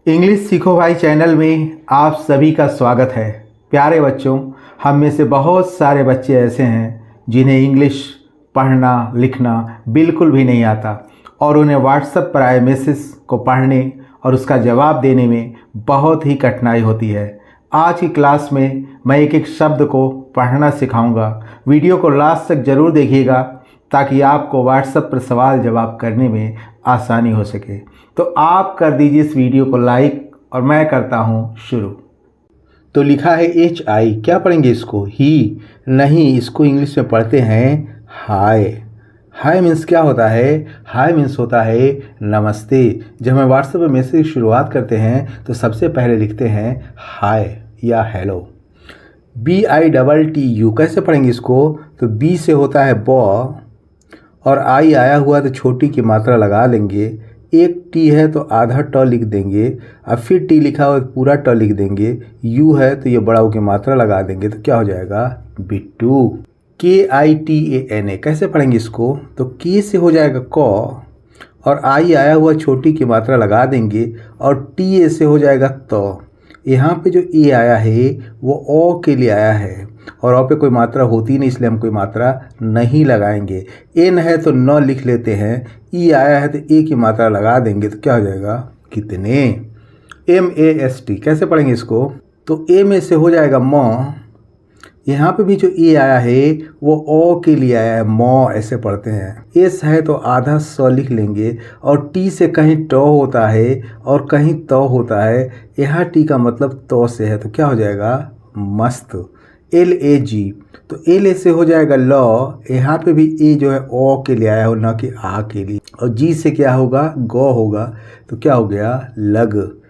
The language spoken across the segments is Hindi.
इंग्लिश सीखो भाई चैनल में आप सभी का स्वागत है। प्यारे बच्चों, हम में से बहुत सारे बच्चे ऐसे हैं जिन्हें इंग्लिश पढ़ना लिखना बिल्कुल भी नहीं आता और उन्हें व्हाट्सएप पर आए मैसेज को पढ़ने और उसका जवाब देने में बहुत ही कठिनाई होती है। आज की क्लास में मैं एक एक शब्द को पढ़ना सिखाऊंगा। वीडियो को लास्ट तक ज़रूर देखिएगा ताकि आपको व्हाट्सएप पर सवाल जवाब करने में आसानी हो सके। तो आप कर दीजिए इस वीडियो को लाइक और मैं करता हूँ शुरू। तो लिखा है HI, क्या पढ़ेंगे इसको? ही नहीं, इसको इंग्लिश में पढ़ते हैं हाय। हाय मीन्स क्या होता है? हाय मीन्स होता है नमस्ते। जब हम व्हाट्सएप पर मैसेज की शुरुआत करते हैं तो सबसे पहले लिखते हैं हाय या हेलो। BITTU कैसे पढ़ेंगे इसको? तो B से होता है बॉ और आई आया हुआ तो छोटी की मात्रा लगा लेंगे। एक टी है तो आधा ट लिख देंगे, अब फिर टी लिखा हुआ तो पूरा ट लिख देंगे। यू है तो ये बड़ा की मात्रा लगा देंगे तो क्या हो जाएगा? बिट्टू। KITANA कैसे पढ़ेंगे इसको? तो के से हो जाएगा क और आई आया हुआ छोटी की मात्रा लगा देंगे और टी से हो जाएगा तो। यहाँ पे जो ए आया है वो ओ के लिए आया है और ओ पे कोई मात्रा होती नहीं, इसलिए हम कोई मात्रा नहीं लगाएंगे। एन है तो न लिख लेते हैं, ई आया है तो ए की मात्रा लगा देंगे तो क्या हो जाएगा? कितने। MAST कैसे पढ़ेंगे इसको? तो ए में से हो जाएगा म। यहाँ पे भी जो ए आया है वो ओ के लिए आया है, मौ ऐसे पढ़ते हैं। एस है तो आधा स लिख लेंगे और टी से कहीं ट होता है और कहीं त होता है। यहाँ टी का मतलब तो से है तो क्या हो जाएगा? मस्त। LAG तो एल से हो जाएगा ल। यहाँ पे भी ए जो है ओ के लिए आया हो, न कि आ के लिए। और जी से क्या होगा? गौ होगा तो क्या हो गया? लग।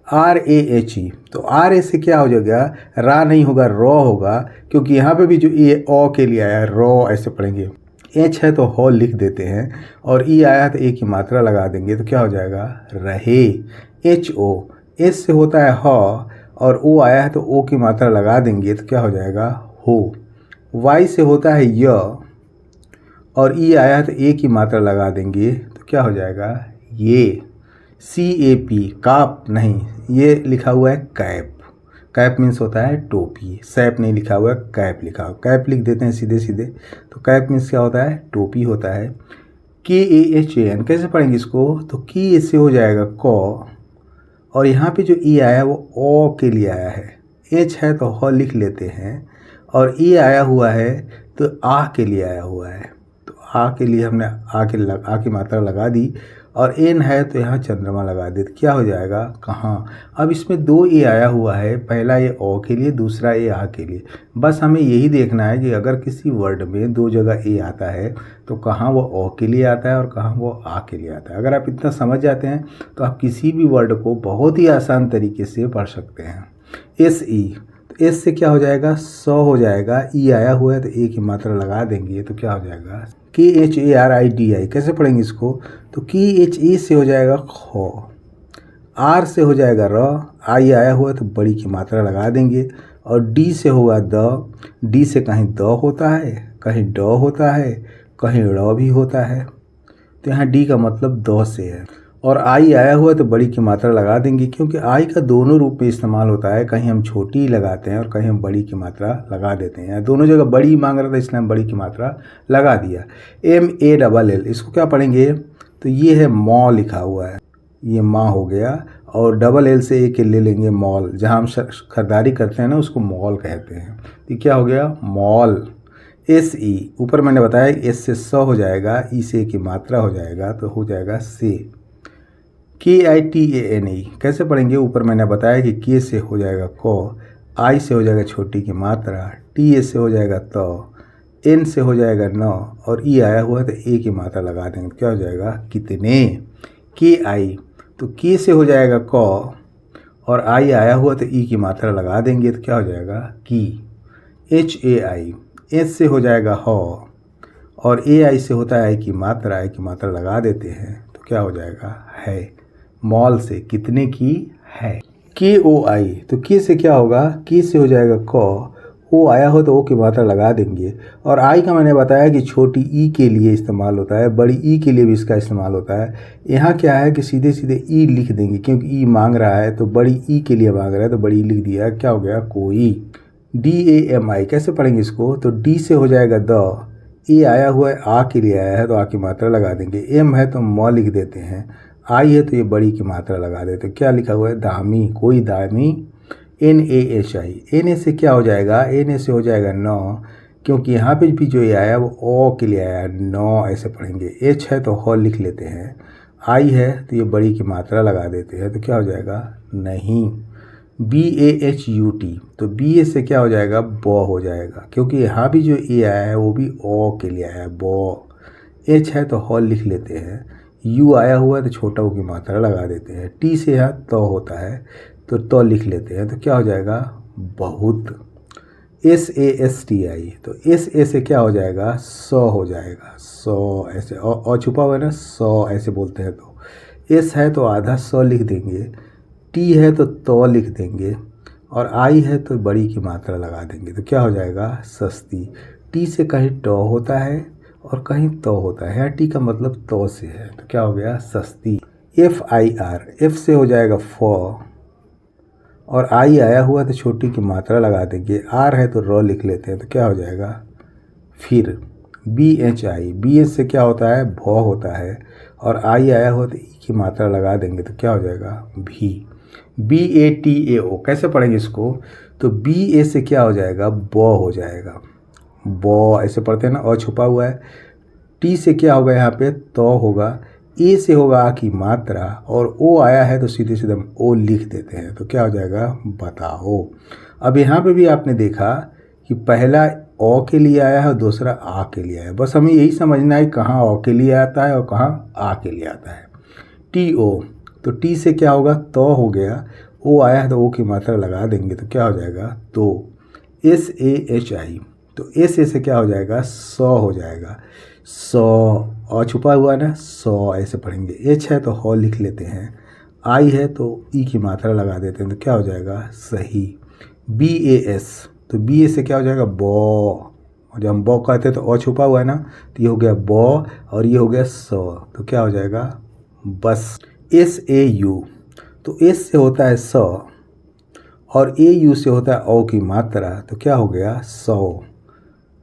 RAHE तो आर ए से क्या हो जाएगा? रा नहीं होगा, रॉ होगा, क्योंकि यहाँ पे भी जो ए ओ के लिए आया है रॉ ऐसे पढ़ेंगे। एच है तो हॉल लिख देते हैं और ई आया तो ए की मात्रा लगा देंगे तो क्या हो जाएगा? रहे। HO एस से होता है ह और ओ आया है तो ओ की मात्रा लगा देंगे तो क्या हो जाएगा? हो। वाई से होता है य और ई आया है तो ए की मात्रा लगा देंगे तो क्या हो जाएगा? ये। CAP काप नहीं, ये लिखा हुआ है कैप। कैप मीन्स होता है टोपी, सैप नहीं लिखा हुआ है, कैप लिखा हुआ। कैप लिख देते हैं सीधे सीधे तो कैप मीन्स क्या होता है? टोपी होता है। KAHAN कैसे पढ़ेंगे इसको? तो की से हो जाएगा क और यहाँ पे जो ई आया वो ओ के लिए आया है। एच है तो ह लिख लेते हैं और ई आया हुआ है तो आ के लिए आया हुआ है तो आ के लिए हमने आ की मात्रा लगा दी और एन है तो यहाँ चंद्रमा लगा दे तो क्या हो जाएगा? कहाँ। अब इसमें दो ए आया हुआ है, पहला ए ओ के लिए, दूसरा ए आ के लिए। बस हमें यही देखना है कि अगर किसी वर्ड में दो जगह ए आता है तो कहाँ वो ओ के लिए आता है और कहाँ वो आ के लिए आता है। अगर आप इतना समझ जाते हैं तो आप किसी भी वर्ड को बहुत ही आसान तरीके से पढ़ सकते हैं। SE तो एस से क्या हो जाएगा? सौ हो जाएगा। ई आया हुआ है तो ए की मात्रा लगा देंगे तो क्या हो जाएगा? KHARIDI कैसे पढ़ेंगे इसको? तो KHE से हो जाएगा खो, आर से हो जाएगा र, आई आया हुआ है तो बड़ी की मात्रा लगा देंगे और डी से होगा द। डी से कहीं द होता है, कहीं ड होता है, कहीं ड़ भी होता है तो यहाँ डी का मतलब द से है। और आई आया हुआ है तो बड़ी की मात्रा लगा देंगे, क्योंकि आई का दोनों रूप में इस्तेमाल होता है, कहीं हम छोटी लगाते हैं और कहीं हम बड़ी की मात्रा लगा देते हैं। दोनों जगह बड़ी मांग रहा था इसलिए हम बड़ी की मात्रा लगा दिया। MALL इसको क्या पढ़ेंगे? तो ये है मॉ लिखा हुआ है, ये माँ हो गया और डबल एल से एक ले लेंगे मॉल। जहाँ हम खरीदारी करते हैं ना उसको मॉल कहते हैं। तो क्या हो गया? मॉल। SE ऊपर मैंने बताया एस से स हो जाएगा, ई से की मात्रा हो जाएगा तो हो जाएगा से। KITANE कैसे पढ़ेंगे? ऊपर मैंने बताया कि के से हो जाएगा क, आई से हो जाएगा छोटी की मात्रा, टी से हो जाएगा तो, एन से हो जाएगा न और ई आया हुआ है तो ए की मात्रा लगा देंगे तो क्या हो जाएगा? कितने। KI तो के से हो जाएगा क और आई आया हुआ तो ई की मात्रा लगा देंगे तो क्या हो जाएगा? की। HAI एस से हो जाएगा ह और AI से होता है आई की मात्रा लगा देते हैं तो क्या हो जाएगा? है। मॉल से कितने की है। KOI तो के से क्या होगा? के से हो जाएगा क, ओ आया हो तो ओ की मात्रा लगा देंगे। और आई का मैंने बताया कि छोटी ई के लिए इस्तेमाल होता है, बड़ी ई के लिए भी इसका इस्तेमाल होता है। यहाँ क्या है कि सीधे सीधे ई लिख देंगे, क्योंकि ई मांग रहा है तो बड़ी ई के लिए मांग रहा है तो बड़ी ई लिख दिया। क्या हो गया? कोई। DAMI कैसे पढ़ेंगे इसको? तो डी से हो जाएगा द, ए आया हुआ है आ के लिए आया है तो आ की मात्रा लगा देंगे, एम है तो म लिख देते हैं, आई है तो ये बड़ी की मात्रा लगा देते हैं। क्या लिखा हुआ है? दामी, कोई दामी। NAHI, NA से क्या हो जाएगा? NA से हो जाएगा नौ, क्योंकि यहाँ पे भी जो ये आया वो ओ के लिए आया, नौ ऐसे पढ़ेंगे। H है तो ह लिख लेते हैं, आई है तो ये बड़ी की मात्रा लगा देते हैं तो क्या हो जाएगा? नहीं। BAHUT, तो BA से क्या हो जाएगा? बॉ हो जाएगा, क्योंकि यहाँ भी जो ए आया है वो भी ओ के लिए आया है, बॉ। H है तो ह लिख लेते हैं, U आया हुआ है तो छोटा ओ की मात्रा लगा देते हैं। T से यहाँ तो होता है तो लिख लेते हैं तो क्या हो जाएगा? बहुत। SASTI, तो SA से क्या हो जाएगा? सौ हो जाएगा, सौ ऐसे, और छुपा हुआ है ना, सौ ऐसे बोलते हैं। तो S है तो आधा सौ लिख देंगे, T है तो लिख देंगे, और I है तो बड़ी की मात्रा लगा देंगे तो क्या हो जाएगा? सस्ती। T से कहीं टॉ होता है और कहीं तो होता है, टी का मतलब तो से है तो क्या हो गया? सस्ती। FIR, F से हो जाएगा फ, और आई आया हुआ तो छोटी की मात्रा लगा देंगे, आर है तो रॉ लिख लेते हैं तो क्या हो जाएगा? फिर। BHI, BH से क्या होता है? भौ होता है, और आई आया हुआ तो ई की मात्रा लगा देंगे तो क्या हो जाएगा? भी। BATAO कैसे पढ़ेंगे इसको? तो BA से क्या हो जाएगा? बॉ हो जाएगा, बॉ ऐसे पढ़ते हैं ना, और छुपा हुआ है। टी से क्या होगा? यहाँ पे तो होगा, ए से होगा आ की मात्रा, और ओ आया है तो सीधे सीधे हम ओ लिख देते हैं तो क्या हो जाएगा? बताओ। अब यहाँ पे भी आपने देखा कि पहला ओ के लिए आया है और दूसरा आ के लिए आया है, बस हमें यही समझना है कहाँ ओ के लिए आता है और कहाँ आ के लिए आता है। TO, तो टी से क्या होगा? तो हो गया, ओ आया है तो ओ की मात्रा लगा देंगे तो क्या हो जाएगा? तो। SAHI, तो SA से क्या हो जाएगा? सौ हो जाएगा, सौ, और छुपा हुआ ना, सौ ऐसे पढ़ेंगे। H है तो ह लिख लेते हैं, आई है तो ई की मात्रा लगा देते हैं तो क्या हो जाएगा? सही। BAS, तो BA से क्या हो जाएगा? बॉ, और जब हम बॉ कहते हैं तो और छुपा हुआ है ना, तो ये हो गया बॉ और ये हो गया सौ तो क्या हो जाएगा? बस। SAU, तो S से होता है सौ और AU से होता है ओ की मात्रा तो क्या हो गया? 100।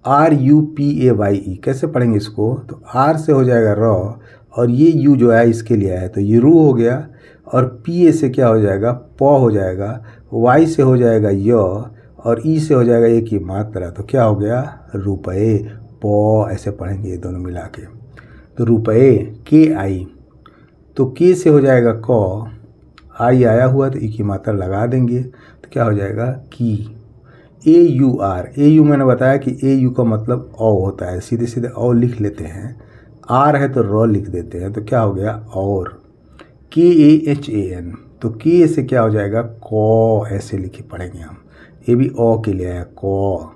RUPAYE कैसे पढ़ेंगे इसको? तो R से हो जाएगा रॉ, और ये U जो है इसके लिए आया तो ये रू हो गया, और PA से क्या हो जाएगा? पौ हो जाएगा, Y से हो जाएगा य, और E से हो जाएगा ए की मात्रा तो क्या हो गया? रुपए। पौ ऐसे पढ़ेंगे ये दोनों मिला के तो रुपए। KI, तो K से हो जाएगा क, आई आया हुआ तो ई की मात्रा लगा देंगे तो क्या हो जाएगा? की। AUR, AU मैंने बताया कि AU का मतलब औ होता है, सीधे सीधे औ लिख लेते हैं, आर है तो रॉ लिख देते हैं तो क्या हो गया? और। KAHAN, तो के से क्या हो जाएगा? कौ ऐसे लिखे पढ़ेंगे हम, ये भी ओ के लिए आया कौ।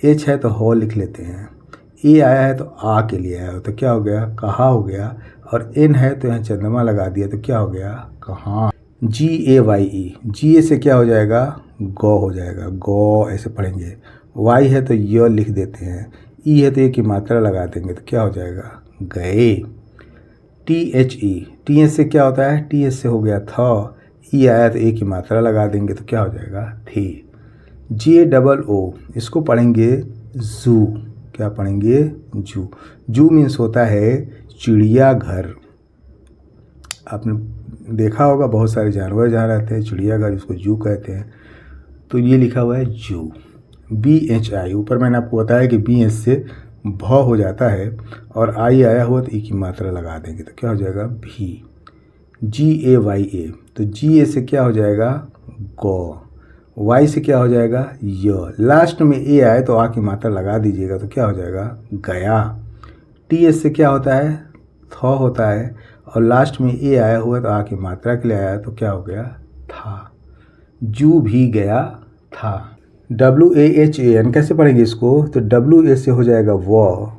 H है तो हो लिख लेते हैं, ए आया है तो आ के लिए आया तो क्या हो गया? कहा हो गया, और N है तो यहाँ चंद्रमा लगा दिया तो क्या हो गया? कहाँ। GAYE, GA से क्या हो जाएगा? गौ हो जाएगा, गौ ऐसे पढ़ेंगे। Y है तो य लिख देते हैं, ई है तो ए की मात्रा लगा देंगे तो क्या हो जाएगा? गए। THE, TH से क्या होता है? TH से हो गया था, ई आया तो ए की मात्रा लगा देंगे तो क्या हो जाएगा? थी। JOO, इसको पढ़ेंगे जू। क्या पढ़ेंगे? जू। जू मीन्स होता है चिड़ियाघर। आपने देखा होगा बहुत सारे जानवर जहाँ रहते हैं, चिड़ियाघर इसको जू कहते हैं, तो ये लिखा हुआ है जू। BHI, ऊपर मैंने आपको बताया कि BH से भ हो जाता है और आई आया हुआ तो ई की मात्रा लगा देंगे तो क्या हो जाएगा? भी। GAYA, तो GA से क्या हो जाएगा? गौ। Y से क्या हो जाएगा? य। लास्ट में ए आए तो आ की मात्रा लगा दीजिएगा तो क्या हो जाएगा? गया। TH से क्या होता है? थ होता है, और लास्ट में ए आया हुआ तो आ की मात्रा के लिए आया तो क्या हो गया? था। जू भी गया था। WAHAN कैसे पढ़ेंगे इसको? तो WA से हो जाएगा व,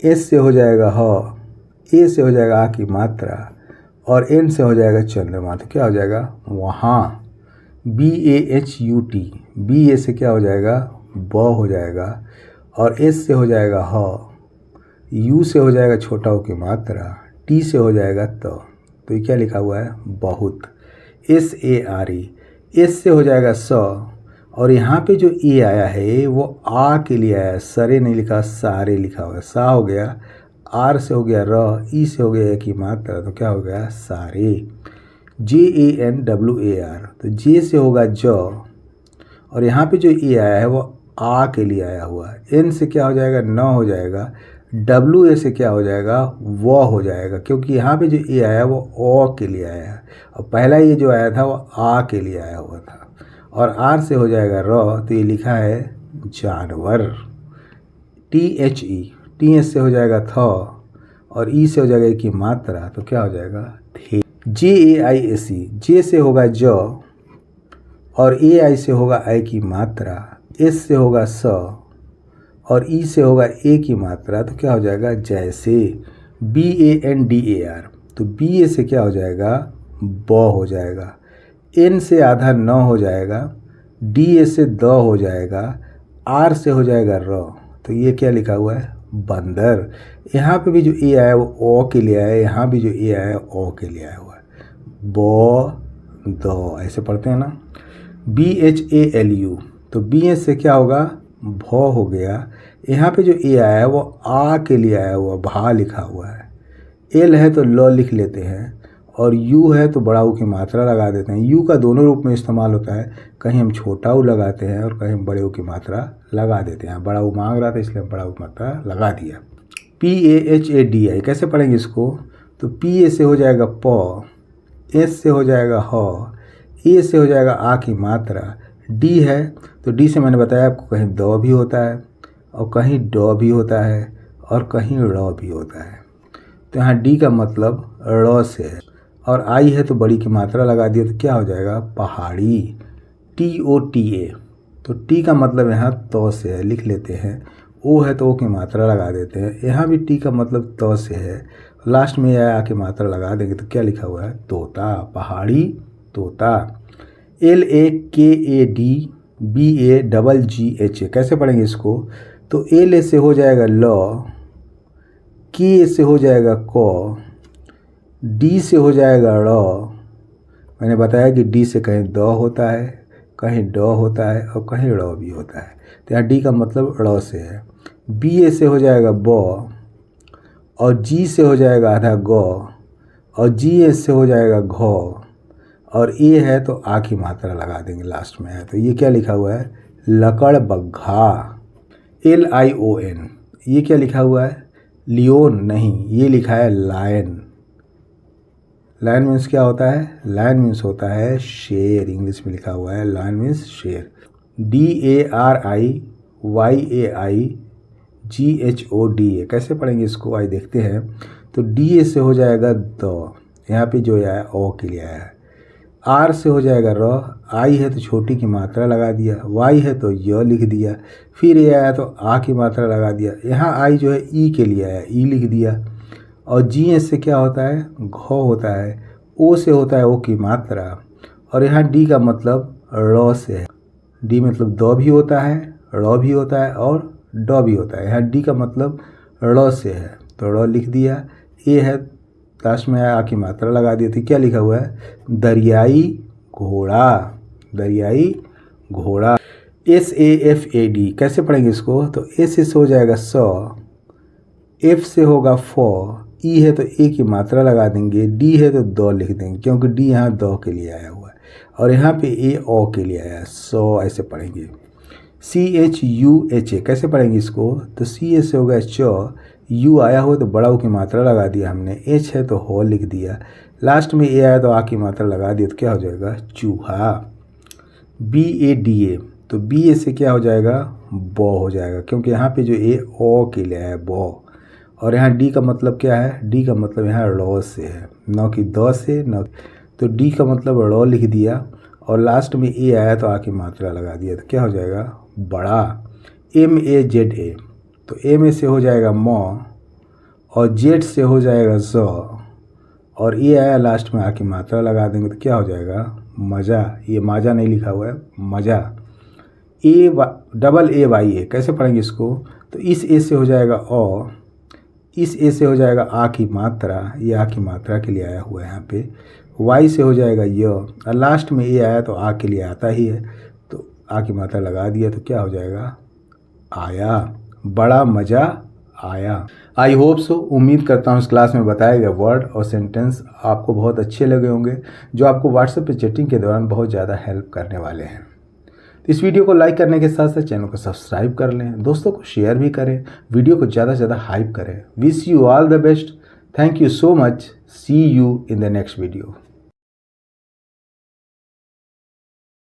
S से हो जाएगा ह, ए से हो जाएगा आ की मात्रा, और N से हो जाएगा चंद्रमा तो क्या हो जाएगा? वहाँ। BAHUT, BA से क्या हो जाएगा? ब हो जाएगा, और एस से हो जाएगा ह, यू से हो जाएगा छोटा ओ की मात्रा, टी से हो जाएगा तो ये क्या लिखा हुआ है? बहुत। SARE, एस से हो जाएगा स, और यहाँ पे जो ए आया है वो आ के लिए आया है, सरे नहीं लिखा, सारे लिखा हुआ है। सा हो गया, आर से हो गया र, ई से हो गया ए की मात्रा, तो क्या हो गया? सारे। JANWAR, तो जे से होगा ज, और यहाँ पे जो ए आया है वो आ के लिए आया हुआ है। एन से क्या हो जाएगा? न हो जाएगा। WA से क्या हो जाएगा? व हो जाएगा, क्योंकि यहाँ पे जो ए आया है वो ओ के लिए आया है, और पहला ये जो आया था वो आ के लिए आया हुआ था। और आर से हो जाएगा र, तो ये लिखा है जानवर। THE, TH से हो जाएगा थ, और ई से हो जाएगा ए की मात्रा, तो क्या हो जाएगा? थे। JAISE, जे से होगा ज, और AI से होगा आई की मात्रा, एस से होगा स, और ई से होगा ए की मात्रा, तो क्या हो जाएगा? जैसे। BANDAR, तो BA से क्या हो जाएगा? ब हो जाएगा। एन से आधा न हो जाएगा, DA से द हो जाएगा, आर से हो जाएगा र, तो ये क्या लिखा हुआ है? बंदर। यहाँ पे भी जो ए आया है वो ओ के लिए आया है, यहाँ भी जो ए आया है ओ के लिए आया हुआ है। ब द, ऐसे पढ़ते हैं ना। BHALU, तो BH से क्या होगा? भ हो गया। यहाँ पे जो ए आया है वो आ के लिए आया हुआ, भा लिखा हुआ है। एल है तो ल लिख लेते हैं, और यू है तो बड़ा ऊ की मात्रा लगा देते हैं। यू का दोनों रूप में इस्तेमाल होता है, कहीं हम छोटा ऊ लगाते हैं और कहीं हम बड़े ऊ की मात्रा लगा देते हैं। बड़ा ऊ मांग रहा था इसलिए हम बड़ा ऊ की मात्रा लगा दिया। PAHADI, कैसे पढ़ेंगे इसको? तो PA से हो जाएगा प, एस से हो जाएगा ह, ए से हो जाएगा आ की मात्रा, डी है तो डी से मैंने बताया आपको कहीं द भी होता है, और कहीं ड भी होता है, और कहीं ड़ भी होता है। तो यहाँ डी का मतलब ड़ से है, और आई है तो बड़ी की मात्रा लगा दिया, तो क्या हो जाएगा? पहाड़ी। TOTA, तो टी का मतलब यहाँ तो से है, लिख लेते हैं। ओ है तो ओ की मात्रा लगा देते हैं। यहाँ भी टी का मतलब तो से है, लास्ट में आ की मात्रा लगा देंगे, तो क्या लिखा हुआ है? तोता, पहाड़ी तोता। LAKADBAGGH, कैसे पढ़ेंगे इसको? तो एल से हो जाएगा ल, के से हो जाएगा क, डी से हो जाएगा ड़। मैंने बताया कि डी से कहीं द होता है, कहीं ड होता है, और कहीं ड़ भी होता है, तो यहाँ डी का मतलब ड़ से है। BA से हो जाएगा ब, और जी से हो जाएगा आधा ग, और GS से हो जाएगा घ, और ए है तो आ की मात्रा लगा देंगे लास्ट में है, तो ये क्या लिखा हुआ है? लकड़बग्घा। LION, ये क्या लिखा हुआ है? लियोन नहीं, ये लिखा है लायन। लायन मीन्स क्या होता है? लायन मीन्स होता है शेर, इंग्लिश में लिखा हुआ है लायन मीन्स शेर। DARIYAIGHODA, कैसे पढ़ेंगे इसको? आई देखते हैं। तो DA से हो जाएगा द, यहाँ पे जो आया ओ के लिए आया है। आर से हो जाएगा र, आई है तो छोटी की मात्रा लगा दिया, वाई है तो य लिख दिया, फिर ये आया तो आ की मात्रा लगा दिया। यहाँ आई जो है ई के लिए आया, ई लिख दिया। और GS से क्या होता है? घ होता है। ओ से होता है ओ की मात्रा, और यहाँ डी का मतलब ड़ से है। डी मतलब द भी होता है, ड़ भी होता है, और ड भी होता है। यहाँ डी का मतलब ड़ से है, तो ड़ लिख दिया। ए है लास्ट में आ की मात्रा लगा दी, थी क्या लिखा हुआ है? दरियाई घोड़ा, दरियाई घोड़ा। SAFAD, कैसे पढ़ेंगे इसको? तो एस से हो जाएगा स, एफ से होगा फ, ई है तो ए की मात्रा लगा देंगे, डी है तो द लिख देंगे, क्योंकि डी यहाँ द के लिए आया हुआ है, और यहाँ पे ए ओ के लिए आया है, सो ऐसे पढ़ेंगे। CHUHA, कैसे पढ़ेंगे इसको? तो सी से होगा च, यू आया हो तो बड़ा ऊ की मात्रा लगा दिया हमने, एच है तो हो लिख दिया, लास्ट में ए आया तो आ की मात्रा लगा दिया, तो क्या हो जाएगा? चूहा। BADA, तो BA से क्या हो जाएगा? ब हो जाएगा, क्योंकि यहाँ पे जो ए ओ के लिए है ब। और यहाँ डी का मतलब क्या है? डी का मतलब यहाँ ड़ से है, न कि द से, न, तो डी का मतलब ड़ लिख दिया, और लास्ट में ए आया तो आ की मात्रा लगा दिया, तो क्या हो जाएगा? बड़ा। MAZA, तो एम से हो जाएगा म, और जेड से हो जाएगा ज, और ए आया लास्ट में आ की मात्रा लगा देंगे, तो क्या हो जाएगा? मज़ा। ये माजा नहीं लिखा हुआ है, मज़ा। डबल ए वाई ए, कैसे पढ़ेंगे इसको? तो इस ए से हो जाएगा अ, इस ए से हो जाएगा आ की मात्रा, ये आ की मात्रा के लिए आया हुआ है यहाँ पे। वाई से हो जाएगा य, और लास्ट में ए आया तो आ के लिए आता ही है, तो आ की मात्रा लगा दिया तो क्या हो जाएगा? आया। बड़ा मज़ा आया। आई होप सो, उम्मीद करता हूँ इस क्लास में बताए गए वर्ड और सेंटेंस आपको बहुत अच्छे लगे होंगे, जो आपको व्हाट्सएप पे चैटिंग के दौरान बहुत ज़्यादा हेल्प करने वाले हैं। इस वीडियो को लाइक करने के साथ साथ चैनल को सब्सक्राइब कर लें, दोस्तों को शेयर भी करें, वीडियो को ज़्यादा से ज़्यादा हाइप करें। Wish you all the best. Thank you so much. See you in the next video.